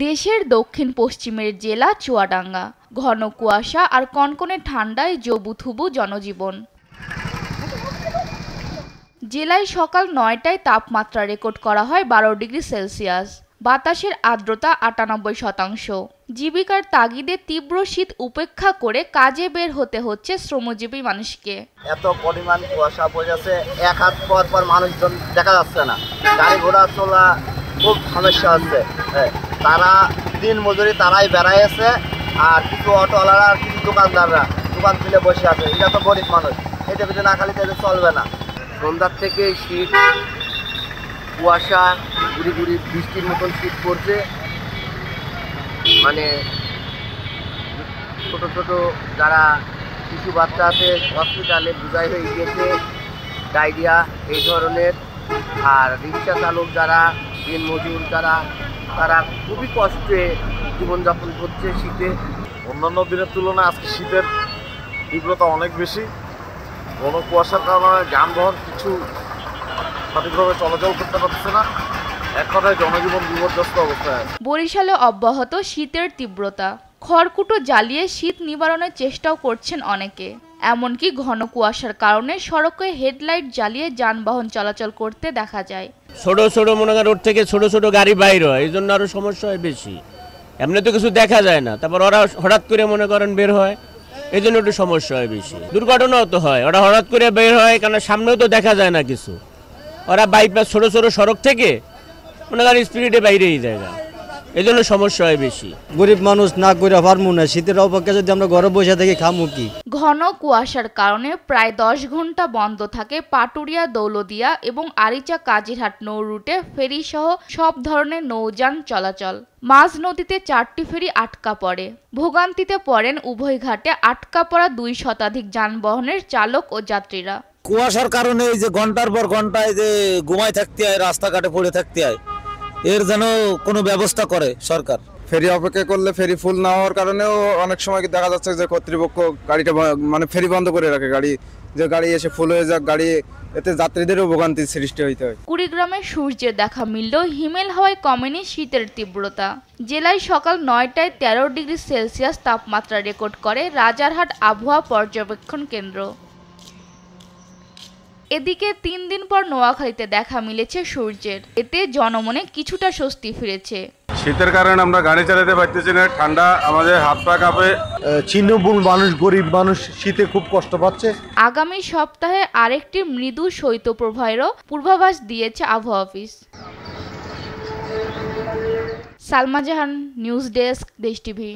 দেশের দক্ষিণ পশ্চিমের জেলা চুয়াডাঙ্গা। ঘন কুয়াশা আর কনকনে ঠান্ডায় জবুথুবু জনজীবন। জেলায় সকাল ৯টায় তাপমাত্রা রেকর্ড করা হয় ১২ ডিগ্রি সেলসিয়াস। বাতাসের আর্দ্রতা ৯৮%। জীবিকার তাগিদে তীব্র শীত উপেক্ষা করে কাজে বের হতে হচ্ছে শ্রমজীবী মানুষকে। এত পরিমাণ কুয়াশা পড়েছে, এক হাত পর পর মানুষজন দেখা যাচ্ছে না, গাড়ি ঘোড়া চলা খুব সমস্যা হচ্ছে। তারা দিন মজুরি তারাই বেড়াইছে, আর কিছু অটোওয়ালারা আর কিছু দোকানদাররা দোকান খুলে বসে আছে। এটা তো গরিব মানুষ, এটা ভিতরে না খালি তাদের চলবে না। সন্ধ্যার থেকে শীত, কুয়াশা, গুড়ি গুড়ি বৃষ্টির মতন শীত পড়ছে। মানে ছোট ছোট যারা শিশু বাচ্চা আছে হসপিটালে বুঝাই হয়ে গিয়েছে, ডায়রিয়া এই ধরনের। আর রিক্সা চালক যারা, দিন মজুর যারা, তারা খুবই কষ্টে জীবনযাপন করছে শীতে। অন্যান্য দিনের তুলনায় আজকে শীতের তীব্রতা অনেক বেশি। ঘন কুয়াশার কারণে যানবাহন কিছু সঠিকভাবে চলাচল করতে পারছে না। এক কথায় জনজীবন বিপর্যস্ত অবস্থায় আছে। বরিশালে অব্যাহত শীতের তীব্রতা। খড়কুটো জ্বালিয়ে শীত নিবারণের চেষ্টাও করছেন অনেকে। এমনকি ঘন কুয়াশার কারণে সড়কে হেডলাইট জ্বালিয়ে যানবাহন চলাচল করতে দেখা যায়। ছোট ছোট মনে করেন রোড থেকে ছোট ছোট গাড়ি বাইর হয়, এই জন্য আরো সমস্যা হয় বেশি। এমনি তো কিছু দেখা যায় না, তারপর ওরা হঠাৎ করে মনে করেন বের হয়, এই জন্য একটু সমস্যা হয় বেশি। দুর্ঘটনাও তো হয়, ওরা হঠাৎ করে বের হয়, কারণ সামনেও তো দেখা যায় না কিছু। ওরা বাইপাস ছোট ছোট সড়ক থেকে মনে করেন স্পিডে বাইরেই যায়, এই জন্য সমস্যা হয় বেশি। গরিব মানুষ না করে পারবো না, শীতের অপেক্ষা যদি আমরা ঘরে বসে থাকি খামু কি। ঘন কুয়াশার কারণে প্রায় 10 ঘন্টা বন্ধ থাকে পাটুরিয়া, দৌলদিয়া এবং আরিচা কাজিরহাট নৌ রুটে ফেরি সহ সব ধরনের নৌযান চলাচল। মাঝ নদীতে 4টি ফেরি আটকা পড়ে। ভোগান্তিতে পড়েন উভয় ঘাটে আটকা পড়া 2 শতাধিক যানবাহনের চালক ও যাত্রীরা। কুয়াশার কারণে এই যে ঘন্টার পর ঘন্টায় যে ঘুমায় থাকতে হয়, রাস্তাঘাটে পড়ে থাকতে হয়, এর যেন কোনো ব্যবস্থা করে সরকার। ফেরি অপেক্ষা করলে ফেরি ফুল না হওয়ার কারণেও অনেক সময় দেখা যাচ্ছে যে কর্তৃপক্ষ গাড়িটা মানে ফেরি বন্ধ করে রাখে। গাড়ি এসে ফুল হয়ে যাক, গাড়ি এতে যাত্রীদেরও ভোগান্তির সৃষ্টি হইতে হয়। কুড়িগ্রামের সূর্যের দেখা মিললেও হিমেল হাওয়ায় কমেনি শীতের তীব্রতা। জেলায় সকাল ৯টায় 13 ডিগ্রি সেলসিয়াস তাপমাত্রা রেকর্ড করে রাজারহাট আবহাওয়া পর্যবেক্ষণ কেন্দ্র। এদিকে 3 দিন পর নোয়াখালীতে দেখা মিলেছে সূর্যের। এতে জনমনে কিছুটা স্বস্তি ফিরেছে। শীতের কারণে আমরা গাড়ি চালাতে পারতেছি না, ঠান্ডা আমাদের হাত পা কাঁপে। ছিন্নমূল মানুষ, গরিব মানুষ শীতে খুব কষ্ট পাচ্ছে। আগামী সপ্তাহে আরেকটি মৃদু শৈত্যপ্রবাহেরও পূর্বাভাস দিয়েছে আবহাওয়া অফিস। সালমা জাহান, নিউজ ডেস্ক, দেশ টিভি।